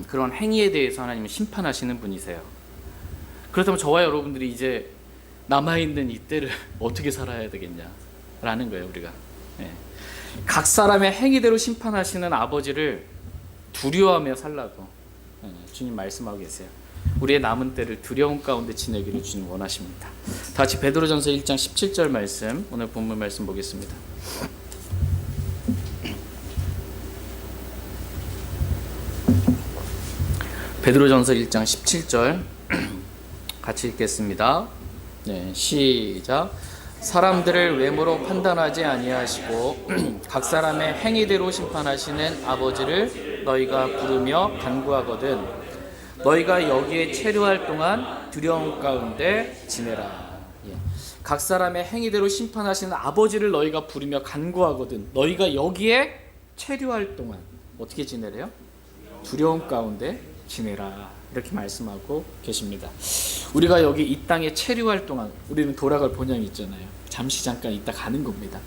A: 그런 행위에 대해서 하나님은 심판하시는 분이세요. 그렇다면 저와 여러분들이 이제 남아있는 이 때를 어떻게 살아야 되겠냐라는 거예요. 우리가 각 사람의 행위대로 심판하시는 아버지를 두려워하며 살라고 주님 말씀하고 계세요. 우리의 남은 때를 두려움 가운데 지내기를 주님 원하십니다. 다 같이 베드로전서 1장 17절 말씀, 오늘 본문 말씀 보겠습니다. 베드로전서 1장 17절 같이 읽겠습니다. 시작. 사람들을 외모로 판단하지 아니하시고 각 사람의 행위대로 심판하시는 아버지를 너희가 부르며 간구하거든 너희가 여기에 체류할 동안 두려움 가운데 지내라. 각 사람의 행위대로 심판하시는 아버지를 너희가 부르며 간구하거든 너희가 여기에 체류할 동안 어떻게 지내래요? 두려움 가운데 지내라. 이렇게 말씀하고 계십니다. 우리가 여기 이 땅에 체류할 동안 우리는 돌아갈 본향이 있잖아요. 잠시 잠깐 있다 가는 겁니다.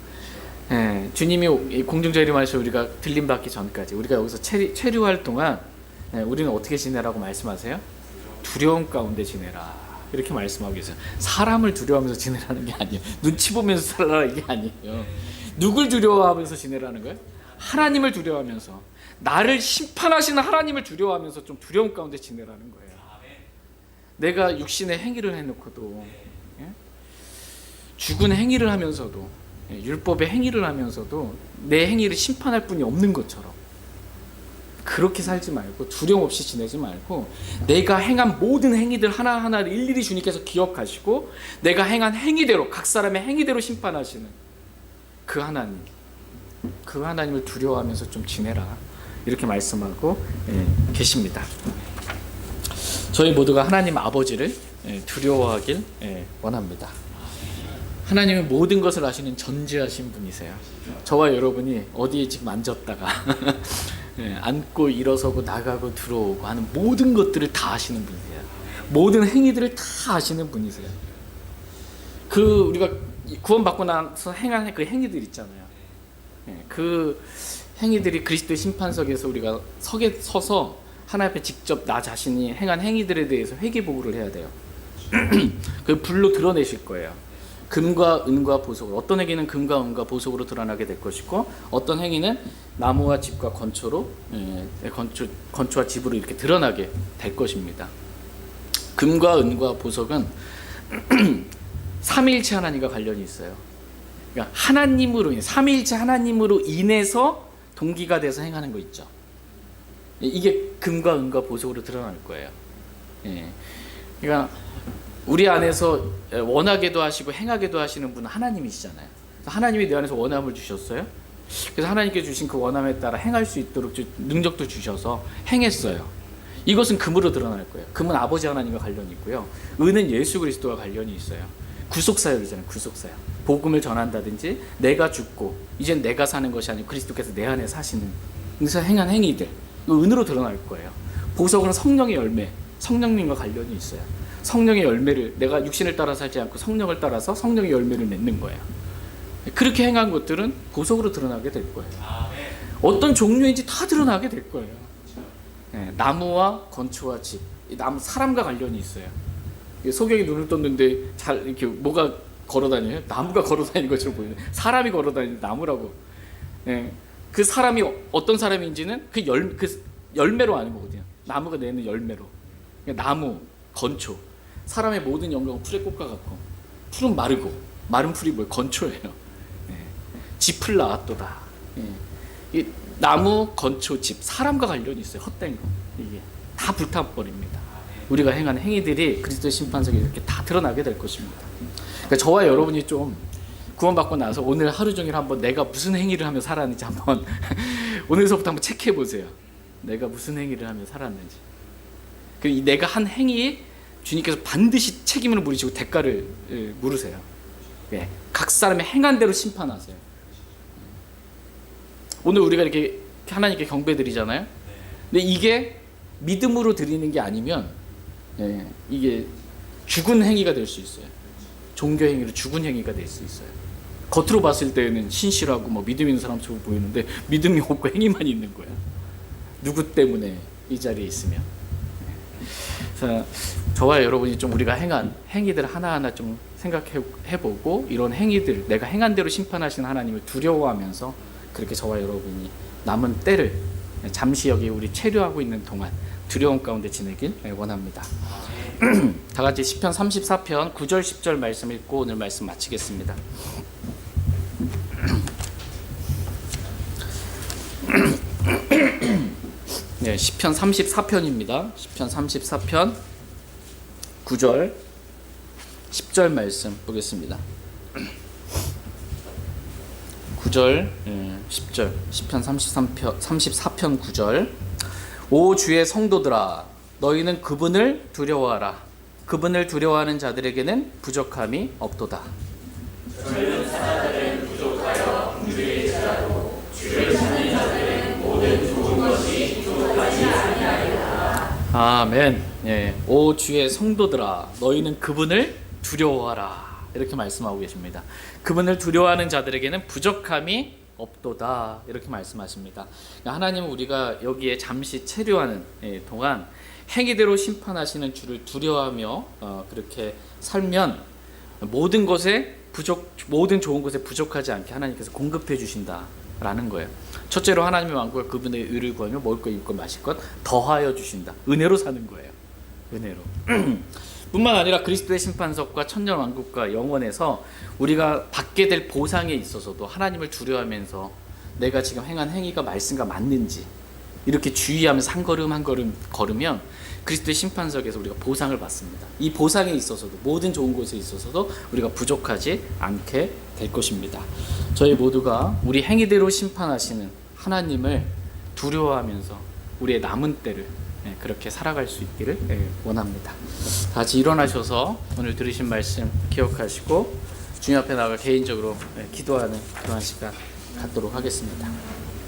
A: 주님이 공중재림하셔서 우리가 들림받기 전까지 우리가 여기서 체류할 동안 우리는 어떻게 지내라고 말씀하세요? 두려움 가운데 지내라. 이렇게 말씀하고 계세요. 사람을 두려워하면서 지내라는 게 아니에요. 눈치 보면서 살아라 이게 아니에요. 누굴 두려워하면서 지내라는 거예요? 하나님을 두려워하면서, 나를 심판하시는 하나님을 두려워하면서 좀 두려움 가운데 지내라는 거예요. 내가 육신의 행위를 해놓고도, 죽은 행위를 하면서도, 율법의 행위를 하면서도 내 행위를 심판할 분이 없는 것처럼 그렇게 살지 말고, 두려움 없이 지내지 말고, 내가 행한 모든 행위들 하나하나를 일일이 주님께서 기억하시고 내가 행한 행위대로, 각 사람의 행위대로 심판하시는 그 하나님, 그 하나님을 두려워하면서 좀 지내라. 이렇게 말씀하고 계십니다. 저희 모두가 하나님 아버지를 두려워하길 원합니다. 하나님은 모든 것을 아시는 전지하신 분이세요. 저와 여러분이 어디에 지금 앉았다가 앉고 일어서고 나가고 들어오고 하는 모든 것들을 다 아시는 분이세요. 모든 행위들을 다 아시는 분이세요. 그 우리가 구원받고 나서 행한 그 행위들 있잖아요. 그 행위들이 그리스도의 심판석에서 우리가 서서 하나님 앞에 직접 나 자신이 행한 행위들에 대해서 회개보고를 해야 돼요. 그 불로 드러내실 거예요. 금과 은과 보석으로, 어떤 행위는 금과 은과 보석으로 드러나게 될 것이고, 어떤 행위는 나무와 집과 건초로, 건초와 집으로 이렇게 드러나게 될 것입니다. 금과 은과 보석은 삼위일체 하나님과 관련이 있어요. 그러니까 하나님으로, 삼위일체 하나님으로 인해서 동기가 돼서 행하는 거 있죠. 이게 금과 은과 보석으로 드러날 거예요. 그러니까 우리 안에서 원하게도 하시고 행하게도 하시는 분은 하나님이시잖아요. 하나님이 내 안에서 원함을 주셨어요. 그래서 하나님께 주신 그 원함에 따라 행할 수 있도록 능력도 주셔서 행했어요. 이것은 금으로 드러날 거예요. 금은 아버지 하나님과 관련이 있고요. 은은 예수 그리스도와 관련이 있어요. 구속사역이잖아요. 구속사역. 복음을 전한다든지, 내가 죽고 이젠 내가 사는 것이 아니고 그리스도께서 내 안에 사시는, 그래서 행한 행위들, 은으로 드러날 거예요. 보석은 성령의 열매, 성령님과 관련이 있어요. 성령의 열매를, 내가 육신을 따라 살지 않고 성령을 따라서 성령의 열매를 맺는 거예요. 그렇게 행한 것들은 보석으로 드러나게 될 거예요. 어떤 종류인지 다 드러나게 될 거예요. 나무와 건초와 집, 나무, 사람과 관련이 있어요. 소경이 눈을 떴는데 잘 이렇게 뭐가 걸어다녀요? 나무가 걸어다니는 것처럼 보이는, 사람이 걸어다니는 나무라고. 그 사람이 어떤 사람인지는 그 열매로 아는 거거든요. 나무가 내는 열매로. 나무, 건초. 사람의 모든 영광은 풀의 꽃과 같고, 풀은 마르고 마른 풀이 뭐예요? 건초예요. 짚을 낳았도다. 나무, 건초, 집, 사람과 관련이 있어요. 헛된 거 이게 다 불타버립니다. 우리가 행한 행위들이 그리스도의 심판석에 이렇게 다 드러나게 될 것입니다. 그러니까 저와 여러분이 좀 구원받고 나서 오늘 하루 종일 한번 내가 무슨 행위를 하며 살았는지 한번 오늘서부터 한번 체크해 보세요. 내가 무슨 행위를 하며 살았는지. 그리고 내가 한 행위에 주님께서 반드시 책임을 물으시고 대가를 물으세요. 예, 각 사람의 행한 대로 심판하세요. 오늘 우리가 이렇게 하나님께 경배드리잖아요. 근데 이게 믿음으로 드리는 게 아니면 이게 죽은 행위가 될 수 있어요. 종교 행위로 죽은 행위가 될 수 있어요. 겉으로 봤을 때는 신실하고 뭐 믿음 있는 사람처럼 보이는데 믿음이 없고 행위만 있는 거야. 누구 때문에 이 자리에 있으면. 그래서 저와 여러분이 좀 우리가 행한 행위들 하나하나 좀 생각해보고 이런 행위들 내가 행한 대로 심판하시는 하나님을 두려워하면서 그렇게 저와 여러분이 남은 때를 잠시 여기 우리 체류하고 있는 동안 두려움 가운데 지내길 원합니다. 다 같이 시편 34편 9절 10절 말씀 읽고 오늘 말씀 마치겠습니다. 네, 시편 34편입니다. 시편 34편 9절 10절 말씀 보겠습니다. 9절 10절 시편 34편 9절 오 주의 성도들아 너희는 그분을 두려워하라. 그분을 두려워하는 자들에게는 부족함이 없도다. 젊은 사람들은 부족하여 궁핍해지라도 주를 찾는 자들은 모든 좋은 것이 부족하지 아니하리라. 아멘. 예. 오 주의 성도들아 너희는 그분을 두려워하라. 이렇게 말씀하고 계십니다. 그분을 두려워하는 자들에게는 부족함이 없도다. 이렇게 말씀하십니다. 하나님은 우리가 여기에 잠시 체류하는 동안 행위대로 심판하시는 주를 두려워하며 그렇게 살면 모든 것에 모든 좋은 것에 부족하지 않게 하나님께서 공급해 주신다라는 거예요. 첫째로 하나님의 왕국과 그분의 의를 구하며 먹을 것, 입을 것, 마실 것 더하여 주신다. 은혜로 사는 거예요. 은혜로. 뿐만 아니라 그리스도의 심판석과 천년 왕국과 영원에서 우리가 받게 될 보상에 있어서도 하나님을 두려워하면서 내가 지금 행한 행위가 말씀과 맞는지 이렇게 주의하면서 한 걸음 한 걸음 걸으면 그리스도의 심판석에서 우리가 보상을 받습니다. 이 보상에 있어서도 모든 좋은 것에 있어서도 우리가 부족하지 않게 될 것입니다. 저희 모두가 우리 행위대로 심판하시는 하나님을 두려워하면서 우리의 남은 때를 그렇게 살아갈 수 있기를 원합니다. 다 같이 일어나셔서 오늘 들으신 말씀 기억하시고 주님 앞에 나가 개인적으로 기도하는 그러한 시간 갖도록 하겠습니다.